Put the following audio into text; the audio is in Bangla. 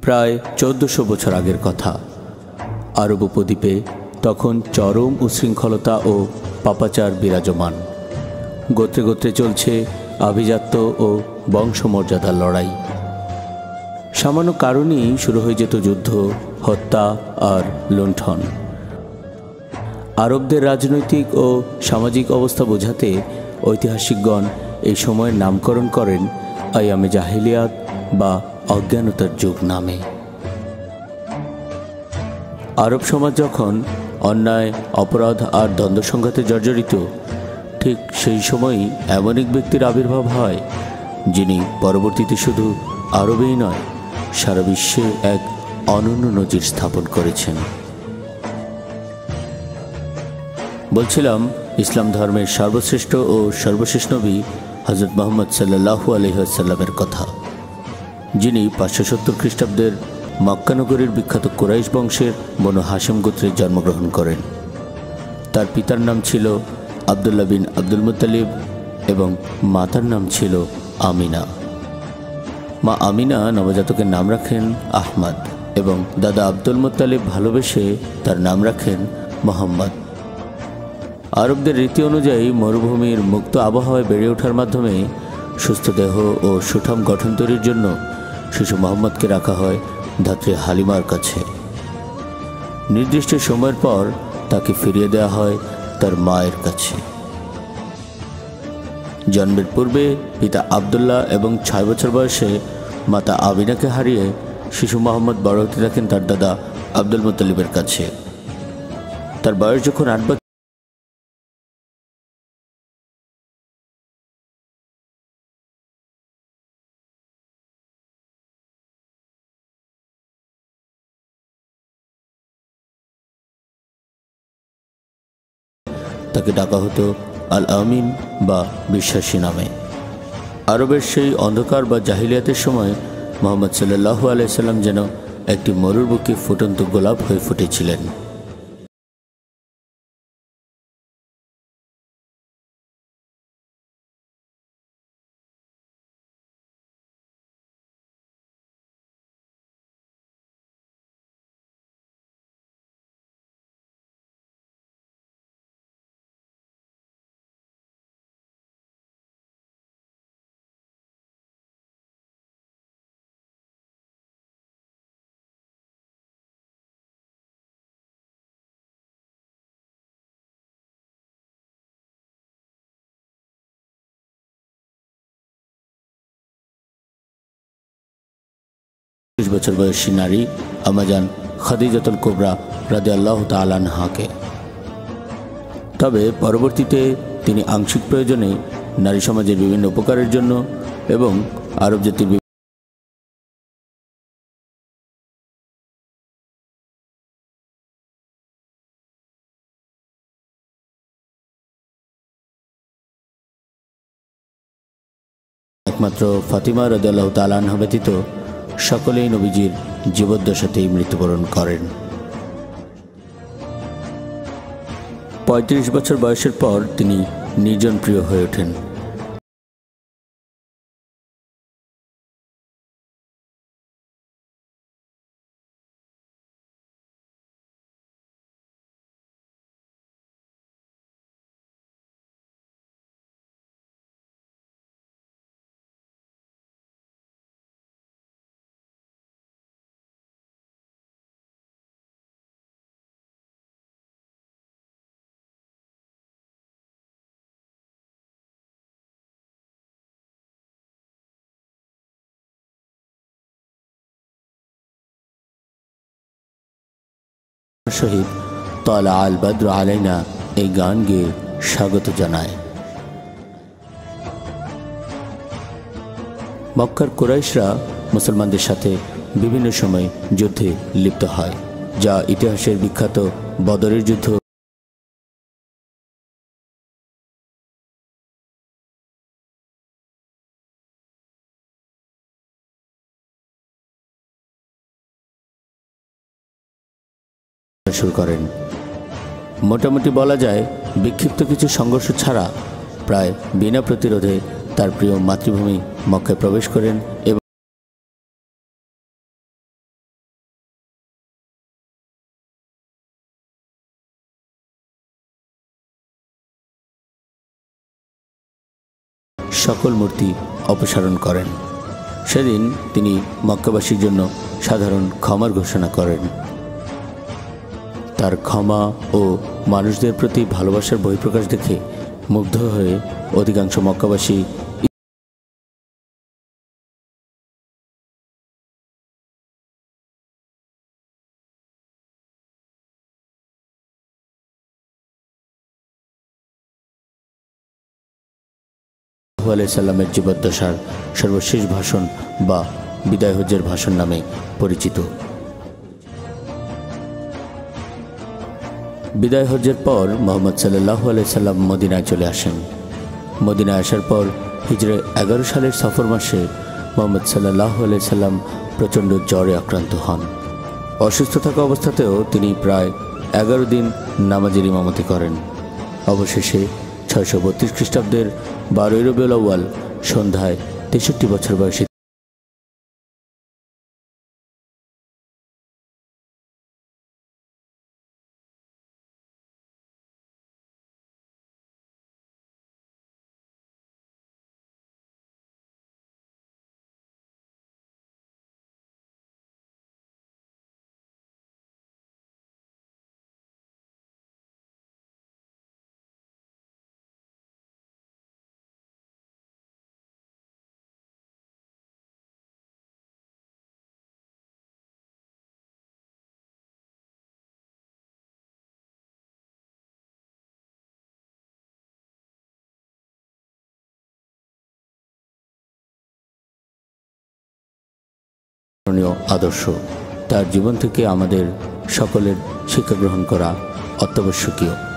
প্রায় 1400 বছর আগের কথা। আরব উপদ্বীপে তখন চরম উশৃঙ্খলতা ও পাপাচার বিরাজমান। গোত্রে গোত্রে চলছে আভিজাত্য ও বংশমর্যাদার লড়াই। সামান্য কারণেই শুরু হয়ে যেত যুদ্ধ, হত্যা আর লুণ্ঠন। আরবদের রাজনৈতিক ও সামাজিক অবস্থা বোঝাতে ঐতিহাসিকগণ এই সময়ের নামকরণ করেন আইয়ামে জাহিলিয়াত বা অজ্ঞানতার যুগ নামে। আরব সমাজ যখন অন্যায়, অপরাধ আর দ্বন্দ্ব সংঘাতে জর্জরিত, ঠিক সেই সময়ই এমন এক ব্যক্তির আবির্ভাব হয় যিনি পরবর্তীতে শুধু আরবেই নয়, সারা বিশ্বে এক অনন্য নজির স্থাপন করেছেন। বলছিলাম ইসলাম ধর্মের সর্বশ্রেষ্ঠ ও সর্বশেষ নবী হযরত মুহাম্মদ সাল্লাল্লাহু আলাইহি ওয়াসাল্লামের কথা, যিনি 570 খ্রিস্টাব্দের মক্কা নগরীর বিখ্যাত কুরাইশ বংশের বনু হাশিম গোত্রে জন্মগ্রহণ করেন। তার পিতার নাম ছিল আব্দুল্লাহ বিন আব্দুল মুত্তালিব এবং মাতার নাম ছিল আমিনা। মা আমিনা নবজাতকের নাম রাখেন আহমদ এবং দাদা আব্দুল মুত্তালিব ভালোবেসে তার নাম রাখেন মোহাম্মদ। আরবদের রীতি অনুযায়ী মরুভূমির মুক্ত আবহাওয়ায় বেড়ে ওঠার মাধ্যমে সুস্থ দেহ ও সুঠাম গঠন তৈরির জন্য শিশু মোহাম্মদকে রাখা হয় ধাত্রী হালিমার কাছে। নির্দিষ্ট সময়ের পর তাকে ফিরিয়ে দেওয়া হয় তার মায়ের কাছে। জন্মের পূর্বে পিতা আবদুল্লাহ এবং 6 বছর বয়সে মাতা আমিনাকে হারিয়ে শিশু মোহাম্মদ বড় হতে থাকেন তার দাদা আব্দুল মুত্তালিবের কাছে। তার বয়স যখন 8 বছর, তাকে ডাকা হতো আল আমিন বা বিশ্বাসী নামে। আরবের সেই অন্ধকার বা জাহিলিয়াতের সময় মুহাম্মদ সাল্লাল্লাহু আলাইহি সাল্লাম যেন একটি মরুর বুকে ফুটন্ত গোলাপ হয়ে ফুটেছিলেন। বছর বয়সী নারী আমাজান খাদিজাতুল কুবরা রাদিয়াল্লাহু তাআলা আনহাকে। তবে পরবর্তীতে তিনি আংশিক প্রয়োজনে নারী সমাজের বিভিন্ন উপকারের জন্য এবং আরব জাতির একমাত্র ফাতিমা রাদিয়াল্লাহু তাআলা আনহা ব্যতীত সকলেই নবীজির জীবদ্দশাতেই মৃত্যুবরণ করেন। 35 বছর বয়সের পর তিনি নির্জন প্রিয় হয়ে ওঠেন। শহীদ তালা আল বদর আলাইনা এই গান গেয়ে স্বাগত জানায়। মক্কার কুরাইশরা মুসলমানদের সাথে বিভিন্ন সময় যুদ্ধে লিপ্ত হয়, যা ইতিহাসের বিখ্যাত বদরের যুদ্ধ শুরু করেন। মোটামুটি বলা যায় বিক্ষিপ্ত কিছু সংঘর্ষ ছাড়া প্রায় বিনা প্রতিরোধে তার প্রিয় মাতৃভূমি মক্কায় প্রবেশ করেন এবং সকল মূর্তি অপসারণ করেন। সেদিন তিনি মক্কাবাসীর জন্য সাধারণ ক্ষমার ঘোষণা করেন। তার ক্ষমা ও মানুষদের প্রতি ভালোবাসার বহিঃপ্রকাশ দেখে মুগ্ধ হয়ে অধিকাংশ মক্কাবাসী সাল্লামের জীবদ্দশার সর্বশেষ ভাষণ বা বিদায় হজ্জের ভাষণ নামে পরিচিত। বিদায় হজ্জের পর মুহাম্মদ সাল্লাল্লাহু আলাইহি সাল্লাম মদিনায় চলে আসেন। মদিনায় আসার পর হিজরে 11 সালের সফর মাসে মুহাম্মদ সাল্লাল্লাহু আলাইহি সাল্লাম প্রচণ্ড জ্বরে আক্রান্ত হন। অসুস্থ থাকা অবস্থাতেও তিনি প্রায় 11 দিন নামাজের ইমামতি করেন। অবশেষে 632 খ্রিস্টাব্দের 12 রবিউল আউয়াল সন্ধ্যায় 63 বছর বয়সী আদর্শ। তার জীবন থেকে আমাদের সকলের শিক্ষা গ্রহণ করা অত্যাবশ্যকীয়।